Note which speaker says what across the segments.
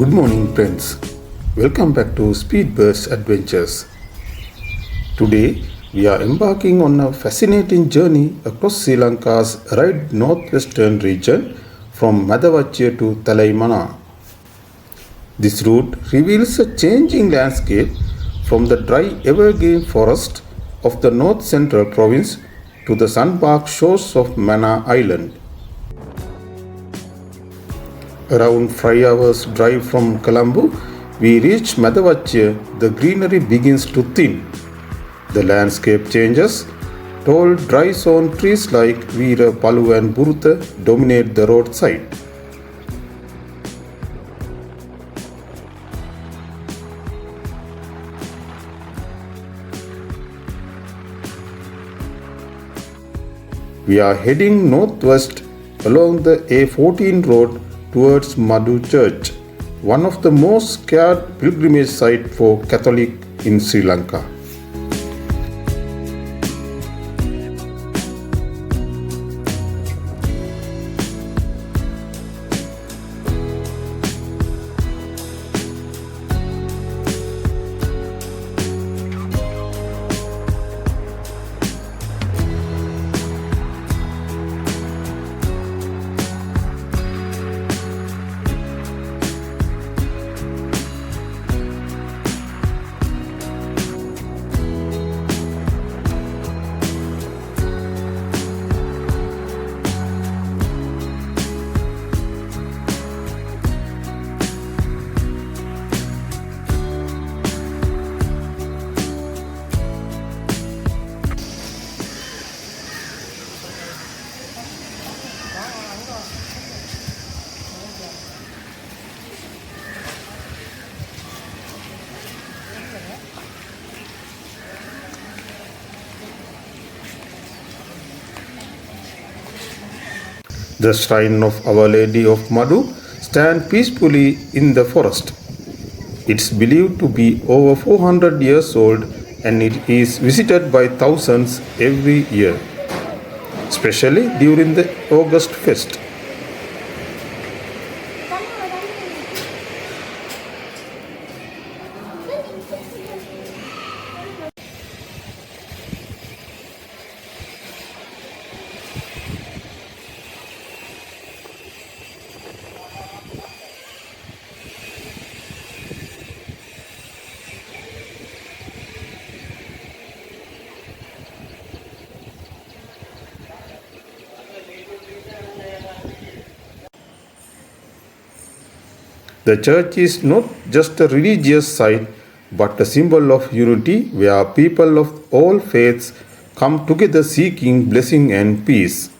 Speaker 1: Good morning, friends. Welcome back to Speedburst Adventures. Today, we are embarking on a fascinating journey across Sri Lanka's arid northwestern region from Medawachchiya to Talaimannar. This route reveals a changing landscape from the dry evergreen forest of the north central province to the sun-baked shores of Mannar Island. Around 5 hours drive from Colombo, we reach Medawachchiya. The greenery begins to thin. The landscape changes. Tall, dry zone trees like Veera, Palu and Burutha dominate the roadside. We are heading northwest along the A14 road towards Madu Church, one of the most scared pilgrimage sites for Catholic in Sri Lanka. The shrine of Our Lady of Madu stands peacefully in the forest. It's believed to be over 400 years old and it is visited by thousands every year, especially during the August fest. The church is not just a religious site but a symbol of unity where people of all faiths come together seeking blessing and peace.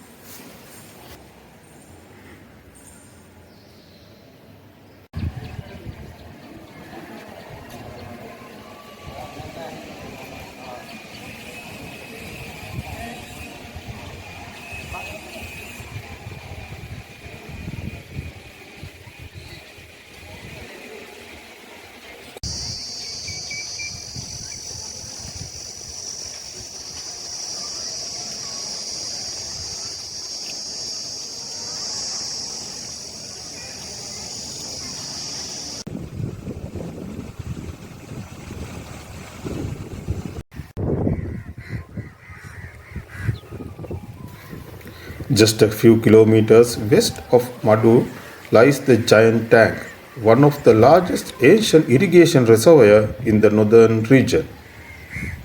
Speaker 1: Just a few kilometers west of Madu lies the giant tank, one of the largest ancient irrigation reservoirs in the northern region.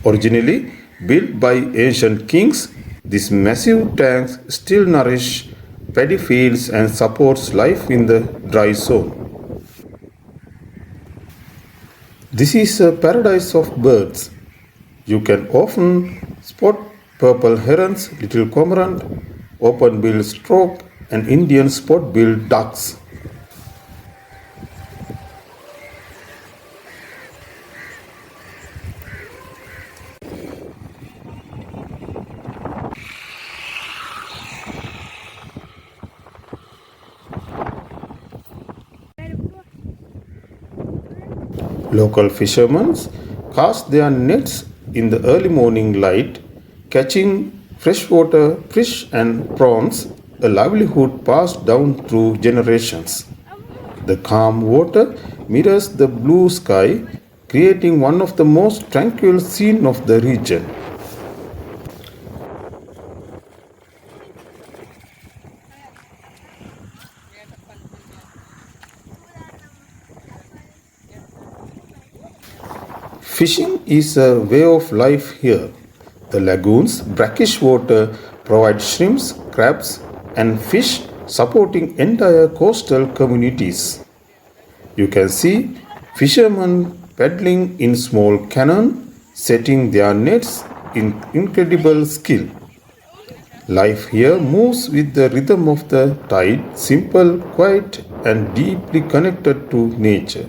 Speaker 1: Originally built by ancient kings, these massive tanks still nourish paddy fields and supports life in the dry zone. This is a paradise of birds. You can often spot purple herons, little cormorant, open-billed stork and Indian spot-billed ducks. Local fishermen cast their nets in the early morning light, catching freshwater fish and prawns, a livelihood passed down through generations. The calm water mirrors the blue sky, creating one of the most tranquil scenes of the region. Fishing is a way of life here. The lagoon's brackish water provides shrimps, crabs, and fish, supporting entire coastal communities. You can see fishermen paddling in small canoe, setting their nets in incredible skill. Life here moves with the rhythm of the tide, simple, quiet, and deeply connected to nature.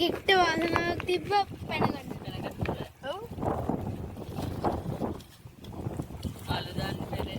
Speaker 2: එකට වාසනාවක් තිබ්බ පැන ගන්න. ඔව්. ආලු දාන්න බැරේ.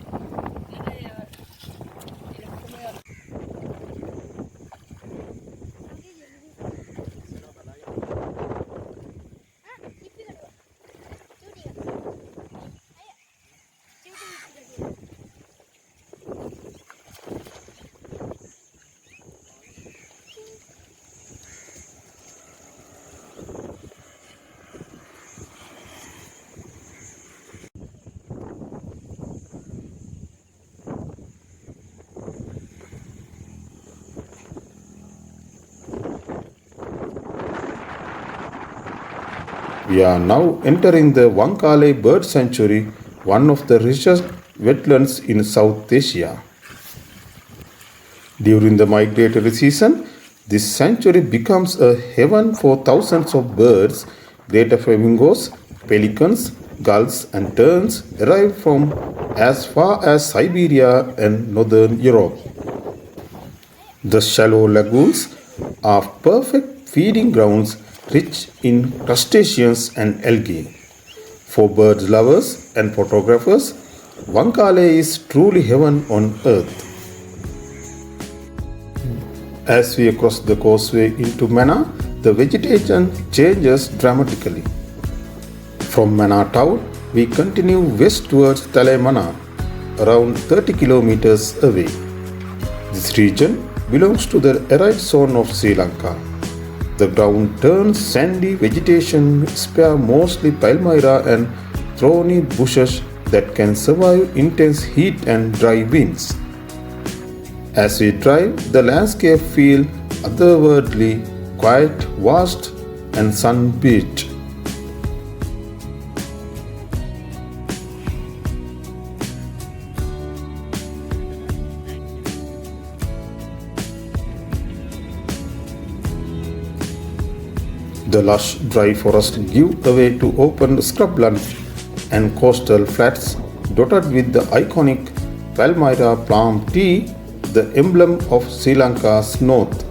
Speaker 1: We are now entering the Vankalai Bird Sanctuary, one of the richest wetlands in South Asia. During the migratory season, this sanctuary becomes a heaven for thousands of birds. Greater flamingos, pelicans, gulls, and terns arrive from as far as Siberia and northern Europe. The shallow lagoons are perfect feeding grounds, rich in crustaceans and algae. For bird lovers and photographers, Vankalai is truly heaven on earth. As we cross the causeway into Mannar, the vegetation changes dramatically. From Mannar town, we continue west towards Talaimannar, around 30 kilometers away. This region belongs to the arid zone of Sri Lanka. The ground turns sandy vegetation, spare mostly Palmyrah and thorny bushes that can survive intense heat and dry winds. As we drive, the landscape feels otherworldly, quiet, vast, and sun-baked. The lush dry forest give way to open scrublands and coastal flats dotted with the iconic Palmyrah palm tree, the emblem of Sri Lanka's north.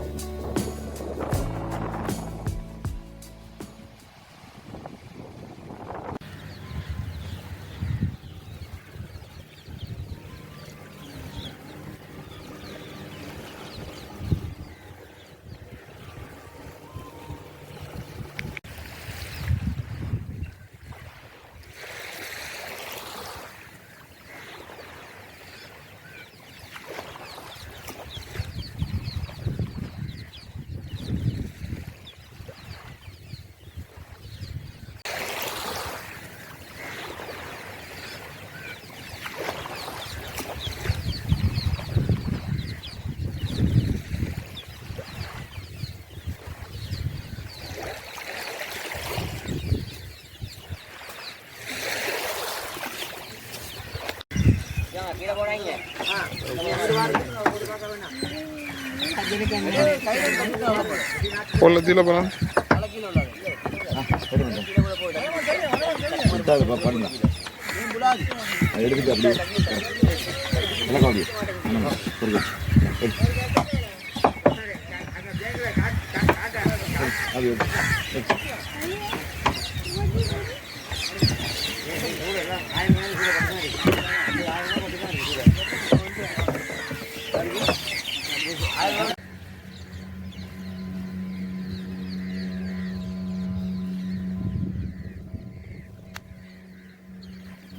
Speaker 3: Polla dila බලන්න.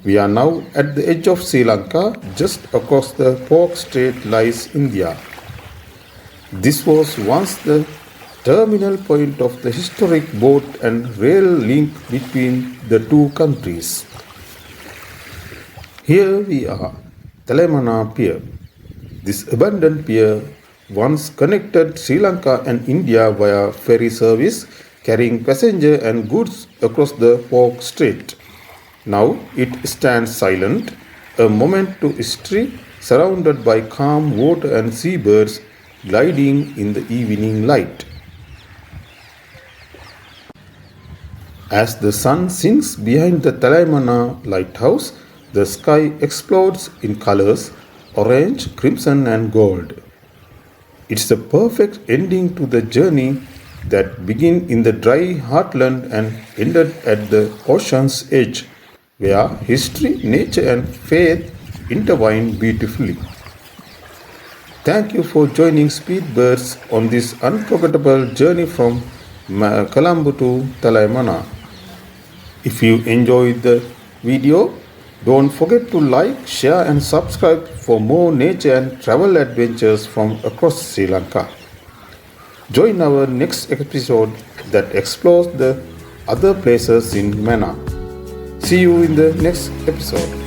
Speaker 1: We are now at the edge of Sri Lanka. Just across the Pork Strait lies India. This was once the terminal point of the historic boat and rail link between the two countries. Here we are, Talaimannar Pier. This abandoned pier once connected Sri Lanka and India via ferry service carrying passenger and goods across the Pork Strait. Now it stands silent, a moment to history, surrounded by calm water and seabirds gliding in the evening light. As the sun sinks behind the Talaimannar lighthouse, the sky explodes in colors: orange, crimson, and gold. It's a perfect ending to the journey that began in the dry heartland and ended at the ocean's edge, where history, nature, and faith intertwine beautifully. Thank you for joining Speedbirds on this unforgettable journey from Colombo to Talaimannar. If you enjoyed the video, don't forget to like, share, and subscribe for more nature and travel adventures from across Sri Lanka. Join our next episode that explores the other places in Mannar. See you in the next episode.